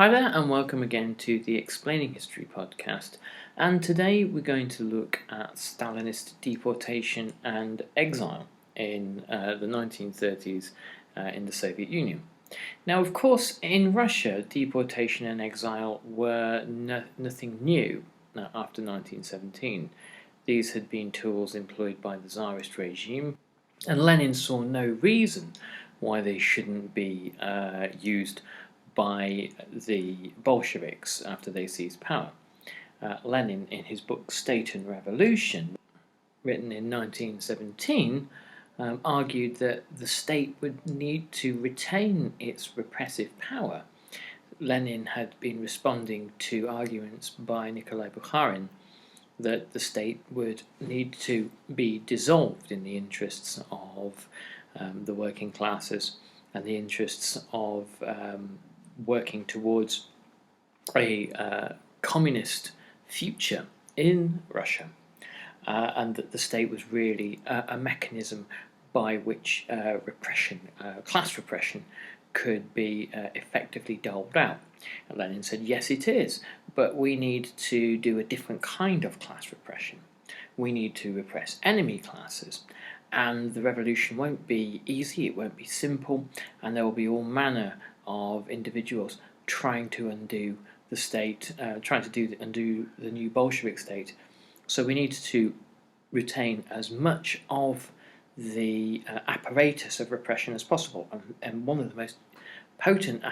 Hi there, and welcome again to the Explaining History podcast. And today we're going to look at Stalinist deportation and exile in the 1930s in the Soviet Union. Now, of course, in Russia, deportation and exile were nothing new after 1917. These had been tools employed by the Tsarist regime, and Lenin saw no reason why they shouldn't be used by the Bolsheviks after they seized power. Lenin, in his book State and Revolution, written in 1917, argued that the state would need to retain its repressive power. Lenin had been responding to arguments by Nikolai Bukharin that the state would need to be dissolved in the interests of the working classes and the interests of working towards a communist future in Russia, and that the state was really a mechanism by which class repression, could be effectively doled out. And Lenin said, yes, it is, but we need to do a different kind of class repression. We need to repress enemy classes, and the revolution won't be easy, it won't be simple, and there will be all manner of individuals trying to undo the state, undo the new Bolshevik state. So we need to retain as much of the apparatus of repression as possible. And one of the most potent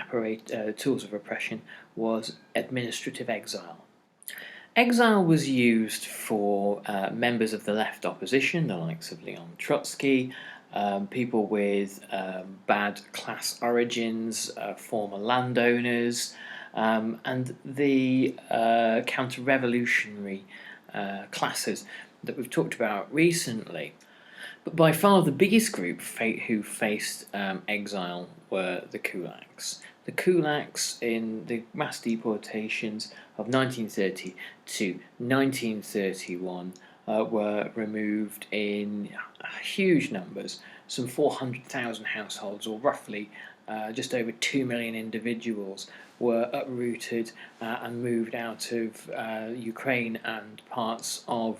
tools of repression was administrative exile. Exile was used for members of the left opposition, the likes of Leon Trotsky, people with bad class origins, former landowners, and the counter-revolutionary classes that we've talked about recently. But by far the biggest group who faced exile were the Kulaks. The Kulaks, in the mass deportations of 1930 to 1931, were removed in huge numbers. Some 400,000 households, or roughly just over 2 million individuals, were uprooted and moved out of Ukraine and parts of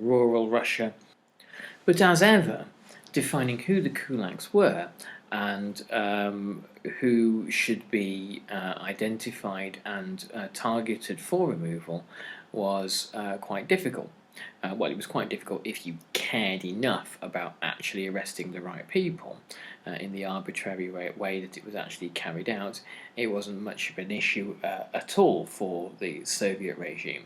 rural Russia. But as ever, defining who the Kulaks were and who should be identified and targeted for removal was quite difficult. Well, it was quite difficult if you cared enough about actually arresting the right people. In the arbitrary way that it was actually carried out, it wasn't much of an issue at all for the Soviet regime.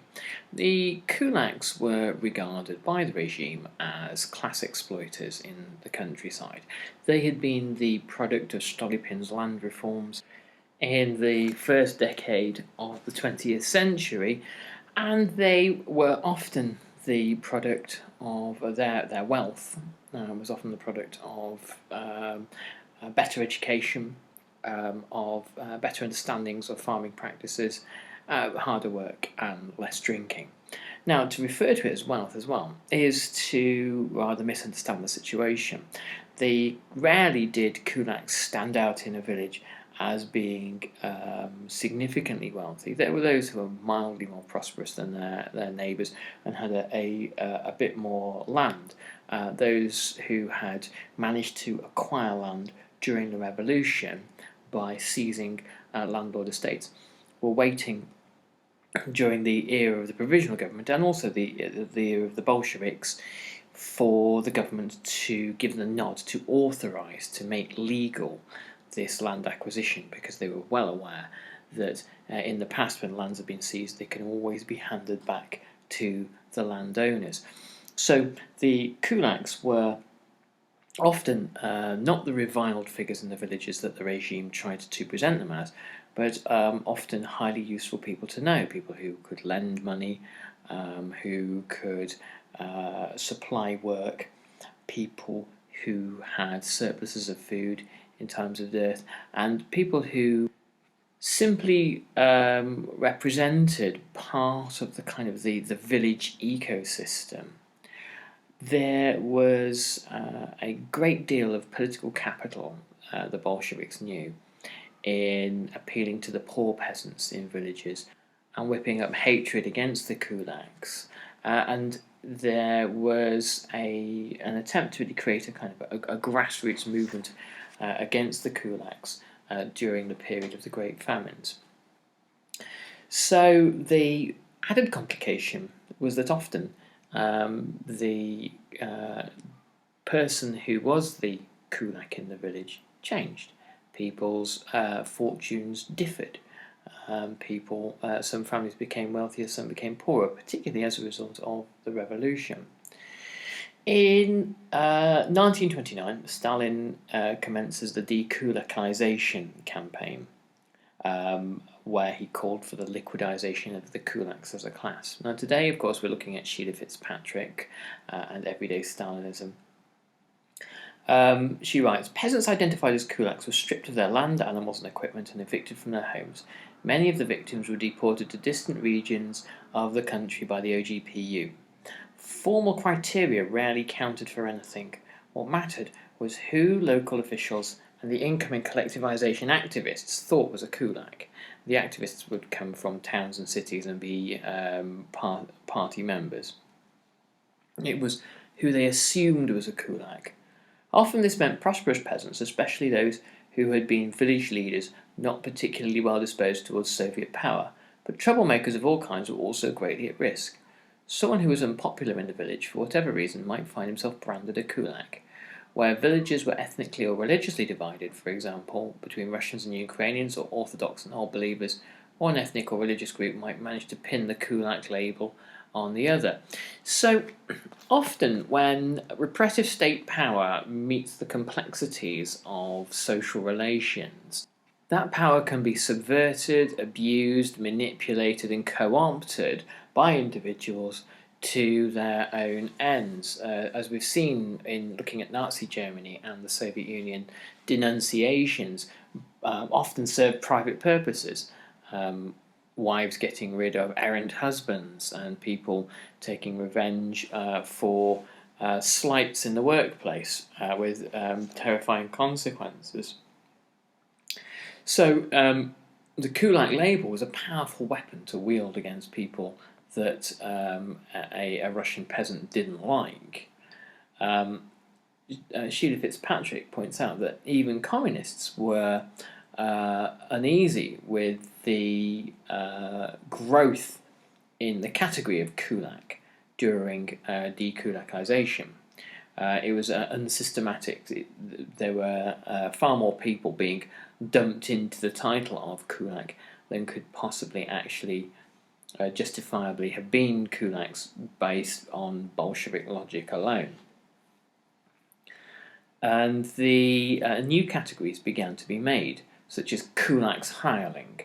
The Kulaks were regarded by the regime as class exploiters in the countryside. They had been the product of Stolypin's land reforms in the first decade of the 20th century, and they were often the product of their wealth was often the product of better education, of better understandings of farming practices, harder work, and less drinking. Now, to refer to it as wealth as well is to rather misunderstand the situation. Rarely did Kulaks stand out in a village as being significantly wealthy. There were those who were mildly more prosperous than their neighbours and had a bit more land. Those who had managed to acquire land during the revolution by seizing landlord estates were waiting during the era of the provisional government and also the era of the Bolsheviks for the government to give the nod to authorise, to make legal this land acquisition, because they were well aware that in the past, when lands have been seized, they can always be handed back to the landowners. So the Kulaks were often not the reviled figures in the villages that the regime tried to present them as, but often highly useful people to know, people who could lend money, who could supply work, people who had surpluses of food in times of dearth, and people who simply represented part of the kind of the village ecosystem. There was a great deal of political capital, the Bolsheviks knew, in appealing to the poor peasants in villages and whipping up hatred against the kulaks. And there was an attempt to really create a kind of a grassroots movement against the kulaks during the period of the Great Famines. So the added complication was that often the person who was the kulak in the village changed. People's fortunes differed. Some families became wealthier, some became poorer, particularly as a result of the revolution. In 1929, Stalin commences the Decolonization campaign, where he called for the liquidization of the kulaks as a class. Now today, of course, we're looking at Sheila Fitzpatrick and everyday Stalinism. She writes, peasants identified as kulaks were stripped of their land, animals and equipment and evicted from their homes. Many of the victims were deported to distant regions of the country by the OGPU. Formal criteria rarely counted for anything. What mattered was who local officials and the incoming collectivization activists thought was a kulak. The activists would come from towns and cities and be party members. It was who they assumed was a kulak. Often this meant prosperous peasants, especially those who had been village leaders not particularly well disposed towards Soviet power, but troublemakers of all kinds were also greatly at risk. Someone who was unpopular in the village for whatever reason might find himself branded a kulak. Where villages were ethnically or religiously divided, for example, between Russians and Ukrainians or Orthodox and Old Believers, one ethnic or religious group might manage to pin the kulak label on the other. So often when repressive state power meets the complexities of social relations, that power can be subverted, abused, manipulated and co-opted by individuals to their own ends. As we've seen in looking at Nazi Germany and the Soviet Union, denunciations often served private purposes. Wives getting rid of errant husbands and people taking revenge for slights in the workplace with terrifying consequences. So the kulak label was a powerful weapon to wield against people that a Russian peasant didn't like. Sheila Fitzpatrick points out that even communists were uneasy with the growth in the category of kulak during dekulakization. It was unsystematic. There were far more people being dumped into the title of kulak than could possibly actually justifiably have been kulaks based on Bolshevik logic alone. And the new categories began to be made, such as kulak's hireling,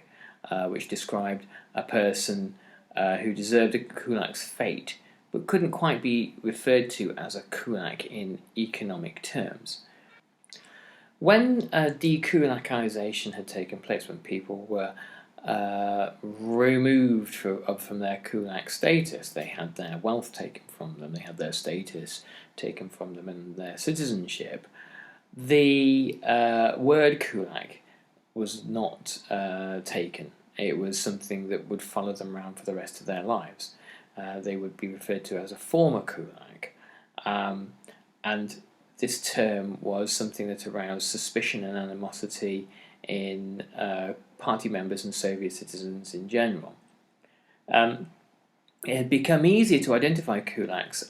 which described a person who deserved a kulak's fate, but couldn't quite be referred to as a kulak in economic terms. When dekulakization had taken place, when people were removed from their kulak status, they had their wealth taken from them, they had their status taken from them and their citizenship, the word kulak was not taken. It was something that would follow them around for the rest of their lives. They would be referred to as a former kulak. And this term was something that aroused suspicion and animosity in party members and Soviet citizens in general. It had become easier to identify kulaks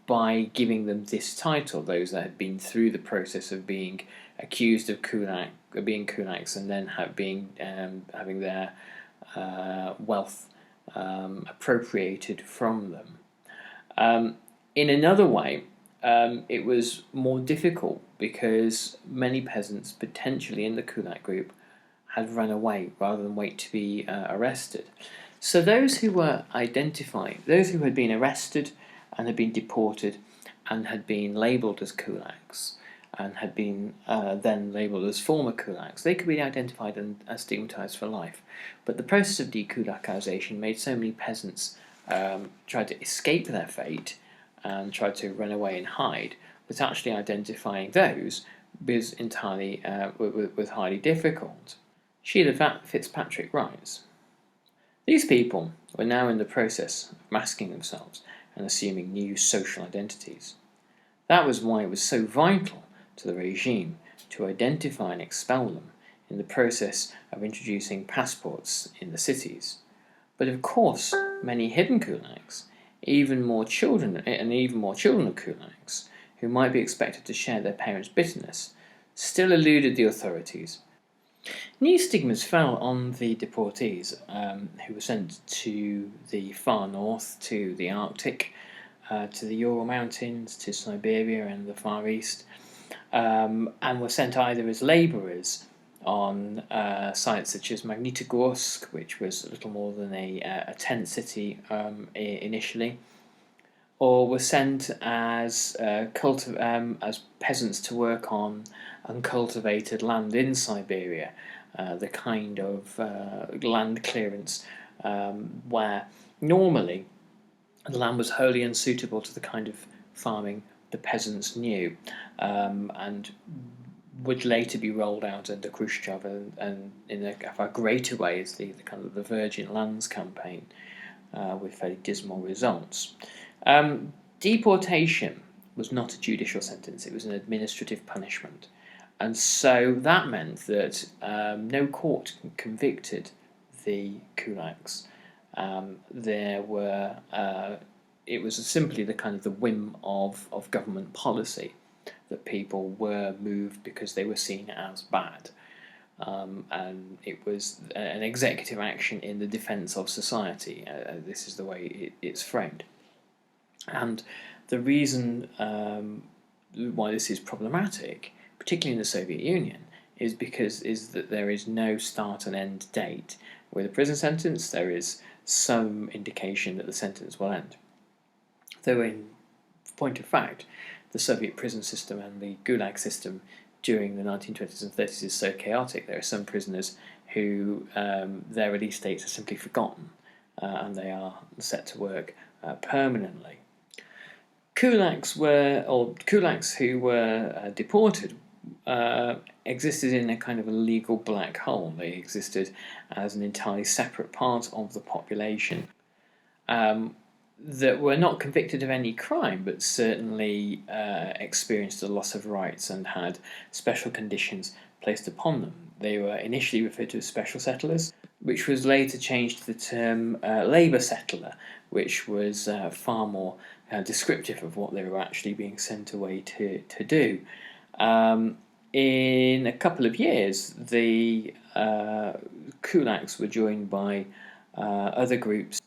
by giving them this title, those that had been through the process of being accused of being kulaks and then having their wealth appropriated from them. In another way, it was more difficult because many peasants potentially in the kulak group had run away rather than wait to be arrested. So those who were identified, those who had been arrested and had been deported and had been labelled as kulaks and had been then labelled as former kulaks, they could be identified and stigmatised for life. But the process of dekulakization made so many peasants try to escape their fate and try to run away and hide, that actually identifying those was highly difficult. Sheila Fitzpatrick writes, "These people were now in the process of masking themselves and assuming new social identities. That was why it was so vital to the regime to identify and expel them in the process of introducing passports in the cities. But of course, many hidden Kulaks, even more children of Kulaks, who might be expected to share their parents' bitterness, still eluded the authorities. New stigmas fell on the deportees who were sent to the far north, to the Arctic, to the Ural Mountains, to Siberia and the Far East, and were sent either as labourers on sites such as Magnitogorsk, which was a little more than a tent city initially, or were sent as peasants to work on uncultivated land in Siberia, the kind of land clearance where normally the land was wholly unsuitable to the kind of farming the peasants knew, and would later be rolled out under Khrushchev and in a far greater way as the kind of the Virgin Lands campaign, with fairly dismal results. Deportation was not a judicial sentence, it was an administrative punishment. And so that meant that no court convicted the Kulaks. It was simply the kind of the whim of government policy that people were moved because they were seen as bad. And it was an executive action in the defence of society. This is the way it's framed. And the reason why this is problematic, particularly in the Soviet Union, is that there is no start and end date. With a prison sentence, there is some indication that the sentence will end. Though in point of fact, the Soviet prison system and the Gulag system during the 1920s and 30s is so chaotic, there are some prisoners who their release dates are simply forgotten, and they are set to work permanently. Kulaks who were deported existed in a kind of a legal black hole. They existed as an entirely separate part of the population that were not convicted of any crime, but certainly experienced a loss of rights and had special conditions placed upon them. They were initially referred to as special settlers, which was later changed to the term labour settler, which was far more descriptive of what they were actually being sent away to do. In a couple of years, the Kulaks were joined by other groups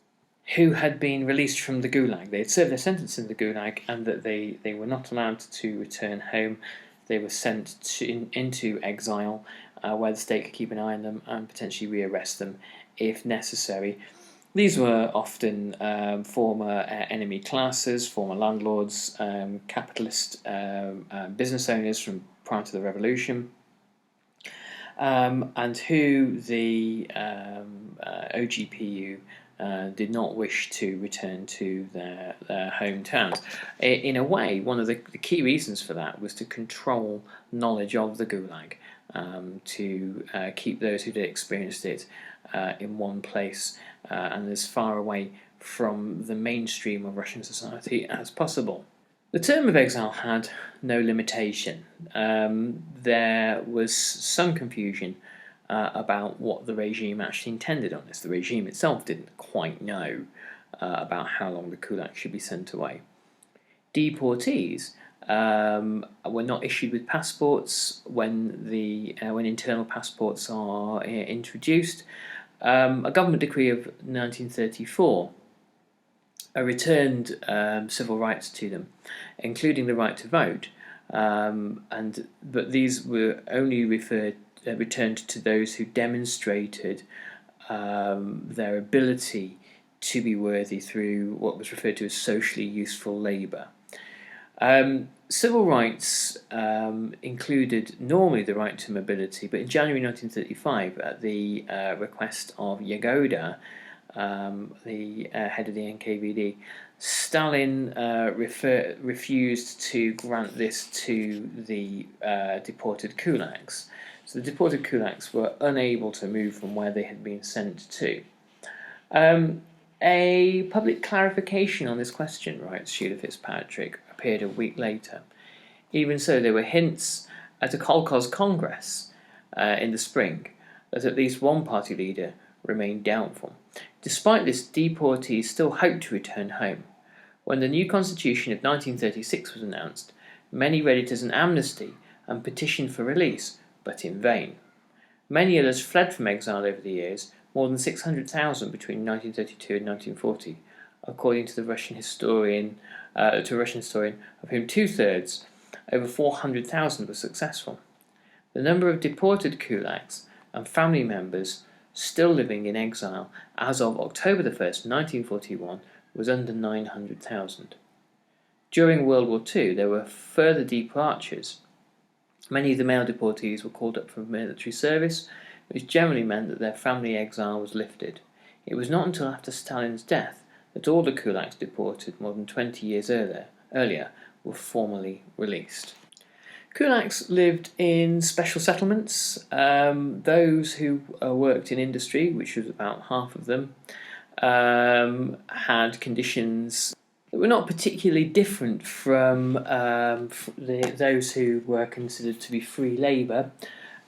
who had been released from the Gulag. They had served their sentence in the Gulag, and that they were not allowed to return home. They were sent into exile, where the state could keep an eye on them and potentially rearrest them if necessary. These were often former enemy classes, former landlords, capitalist business owners from prior to the revolution, and who the OGPU did not wish to return to their hometowns. In a way, one of the key reasons for that was to control knowledge of the Gulag, to keep those who had experienced it in one place and as far away from the mainstream of Russian society as possible. The term of exile had no limitation. There was some confusion about what the regime actually intended on this. The regime itself didn't quite know about how long the Kulaks should be sent away. Deportees were not issued with passports when internal passports are introduced. A government decree of 1934 returned civil rights to them, including the right to vote, but these were only returned to those who demonstrated their ability to be worthy through what was referred to as socially useful labour. Civil rights included normally the right to mobility, but in January 1935, at the request of Yagoda, the head of the NKVD, Stalin refused to grant this to the deported Kulaks. So the deported Kulaks were unable to move from where they had been sent to. A public clarification on this question, writes Sheila Fitzpatrick, appeared a week later. Even so, there were hints at a Kolkhoz Congress in the spring that at least one party leader remained doubtful. Despite this, deportees still hoped to return home. When the new constitution of 1936 was announced, many read it as an amnesty and petitioned for release, but in vain. Many others fled from exile over the years, more than 600,000 between 1932 and 1940, according to the Russian historian, of whom two-thirds, over 400,000, were successful. The number of deported Kulaks and family members still living in exile as of October 1st, 1941, was under 900,000. During World War II, there were further departures. Many of the male deportees were called up for military service, which generally meant that their family exile was lifted. It was not until after Stalin's death that all the Kulaks deported more than 20 years earlier were formally released. Kulaks lived in special settlements. Those who worked in industry, which was about half of them, had conditions that were not particularly different from those who were considered to be free labour.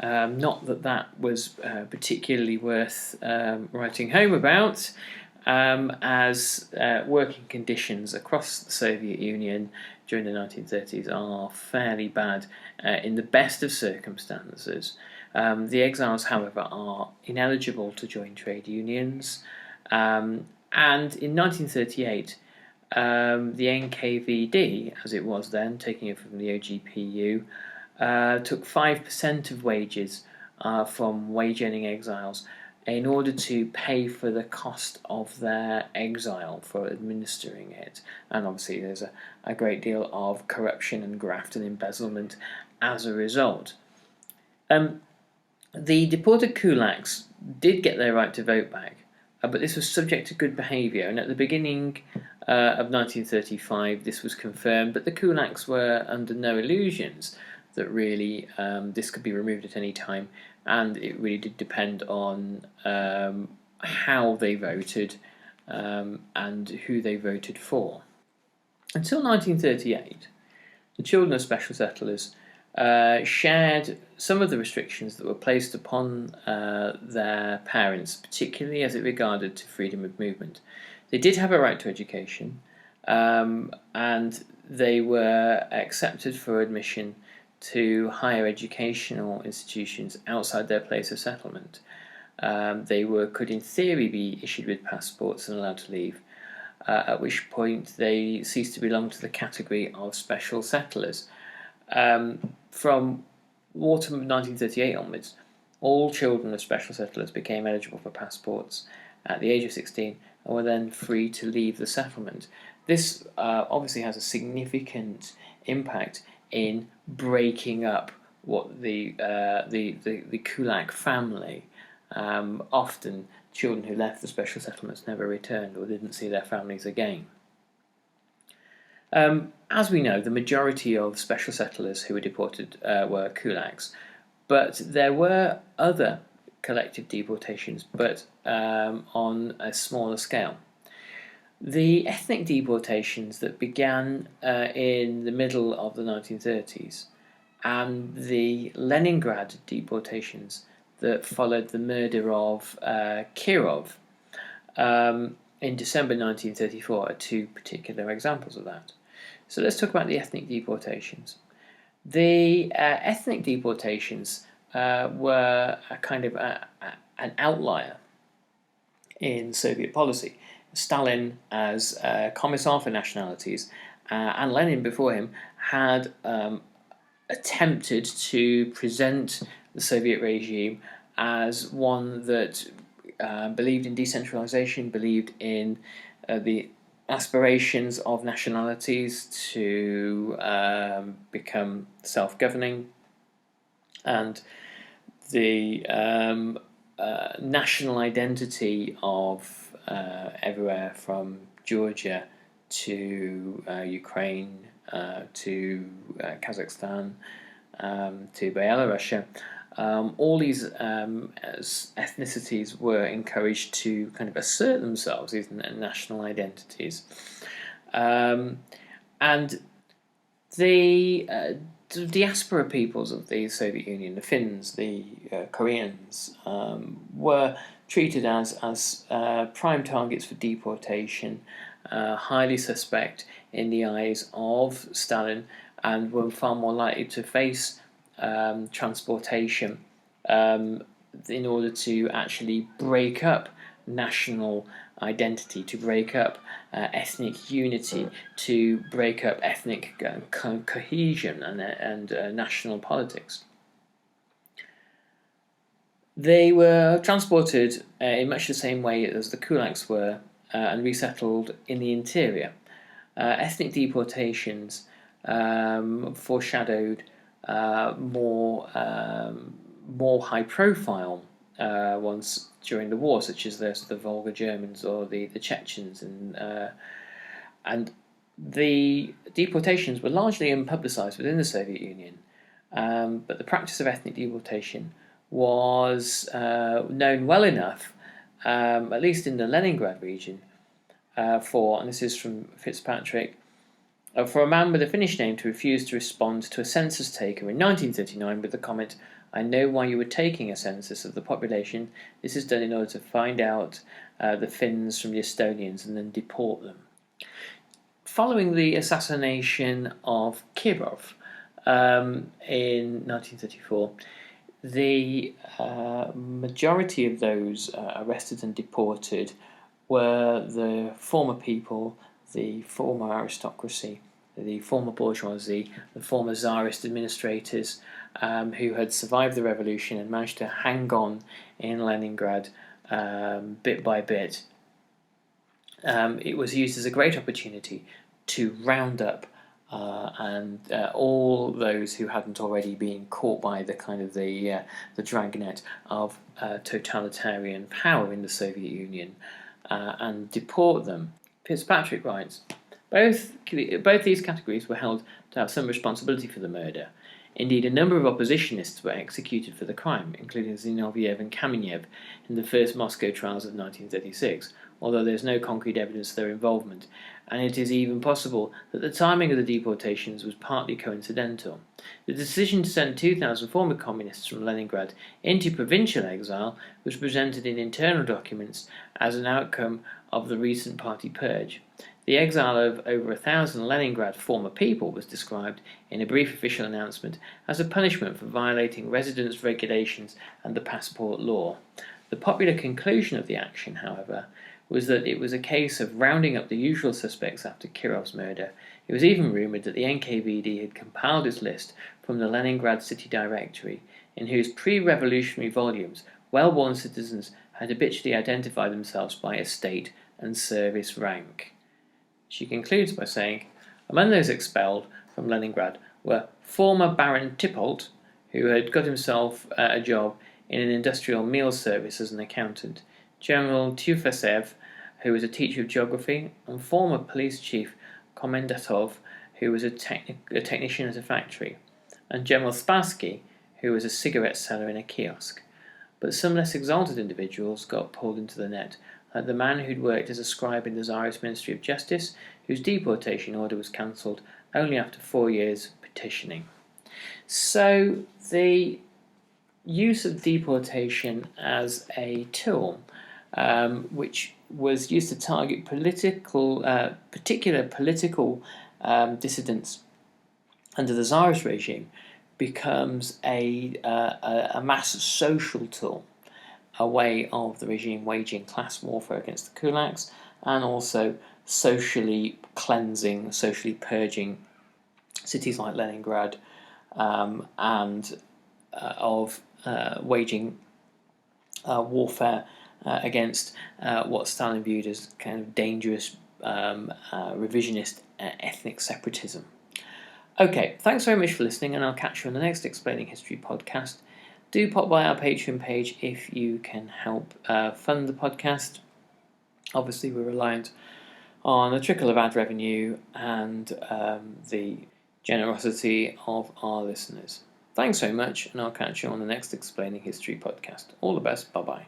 Not that that was particularly worth writing home about, as working conditions across the Soviet Union during the 1930s are fairly bad in the best of circumstances. The exiles, however, are ineligible to join trade unions, and in 1938 the NKVD, as it was then, taking it from the OGPU, took 5% of wages from wage-earning exiles in order to pay for the cost of their exile, for administering it. And obviously there's a great deal of corruption and graft and embezzlement as a result. The deported Kulaks did get their right to vote back, but this was subject to good behaviour, and at the beginning of 1935 this was confirmed, but the Kulaks were under no illusions that really this could be removed at any time, and it really did depend on how they voted and who they voted for. Until 1938, the children of special settlers shared some of the restrictions that were placed upon their parents, particularly as it regarded to freedom of movement. They did have a right to education, and they were accepted for admission to higher educational institutions outside their place of settlement. They could in theory be issued with passports and allowed to leave, at which point they ceased to belong to the category of special settlers. From autumn of 1938 onwards, all children of special settlers became eligible for passports at the age of 16 and were then free to leave the settlement. This obviously has a significant impact in breaking up what the Kulak family. Often children who left the special settlements never returned or didn't see their families again. As we know, the majority of special settlers who were deported were Kulaks, but there were other collective deportations, but on a smaller scale. The ethnic deportations that began in the middle of the 1930s and the Leningrad deportations that followed the murder of Kirov in December 1934 are two particular examples of that. So let's talk about the ethnic deportations. The ethnic deportations were a kind of an outlier in Soviet policy. Stalin, as Commissar for Nationalities, and Lenin before him, had attempted to present the Soviet regime as one that believed in decentralization, believed in the aspirations of nationalities to become self-governing, and the national identity of everywhere from Georgia to Ukraine to Kazakhstan to Belarus all these ethnicities were encouraged to kind of assert themselves, these national identities. And the diaspora peoples of the Soviet Union, the Finns, the Koreans, were treated as prime targets for deportation, highly suspect in the eyes of Stalin, and were far more likely to face transportation in order to actually break up national identity, to break up ethnic unity, to break up ethnic cohesion and national politics. They were transported in much the same way as the Kulaks were and resettled in the interior. Ethnic deportations foreshadowed more high-profile ones during the war, such as the Volga Germans or the Chechens, and the deportations were largely unpublicized within the Soviet Union, but the practice of ethnic deportation was known well enough, at least in the Leningrad region, and this is from Fitzpatrick, for a man with a Finnish name to refuse to respond to a census taker in 1939 with the comment, "I know why you were taking a census of the population. This is done in order to find out the Finns from the Estonians and then deport them." Following the assassination of Kirov in 1934, the majority of those arrested and deported were the former people, the former aristocracy, the former bourgeoisie, the former Tsarist administrators who had survived the revolution and managed to hang on in Leningrad bit by bit. It was used as a great opportunity to round up all those who hadn't already been caught by the dragnet of totalitarian power in the Soviet Union and deport them. Fitzpatrick writes, both these categories were held to have some responsibility for the murder. Indeed, a number of oppositionists were executed for the crime, including Zinoviev and Kamenev in the first Moscow trials of 1936, although there is no concrete evidence of their involvement, and it is even possible that the timing of the deportations was partly coincidental. The decision to send 2,000 former communists from Leningrad into provincial exile was presented in internal documents as an outcome of the recent party purge. The exile of over 1,000 Leningrad former people was described in a brief official announcement as a punishment for violating residence regulations and the passport law. The popular conclusion of the action, however, was that it was a case of rounding up the usual suspects after Kirov's murder. It was even rumoured that the NKVD had compiled its list from the Leningrad City Directory, in whose pre-revolutionary volumes well-born citizens had habitually identified themselves by estate and service rank. She concludes by saying, among those expelled from Leningrad were former Baron Tippolt, who had got himself a job in an industrial meal service as an accountant, General Tufasev, who was a teacher of geography, and former police chief Komendatov, who was a technician at a factory, and General Spassky, who was a cigarette seller in a kiosk. But some less exalted individuals got pulled into the net, like the man who'd worked as a scribe in the Tsarist Ministry of Justice, whose deportation order was cancelled only after 4 years petitioning. So the use of deportation as a tool, which was used to target particular political dissidents under the Tsarist regime, becomes a mass social tool, a way of the regime waging class warfare against the Kulaks, and also socially cleansing, socially purging cities like Leningrad, and of waging warfare against what Stalin viewed as kind of dangerous revisionist ethnic separatism. Okay, thanks very much for listening, and I'll catch you on the next Explaining History podcast. Do pop by our Patreon page if you can help fund the podcast. Obviously, we're reliant on a trickle of ad revenue and the generosity of our listeners. Thanks so much, and I'll catch you on the next Explaining History podcast. All the best. Bye bye.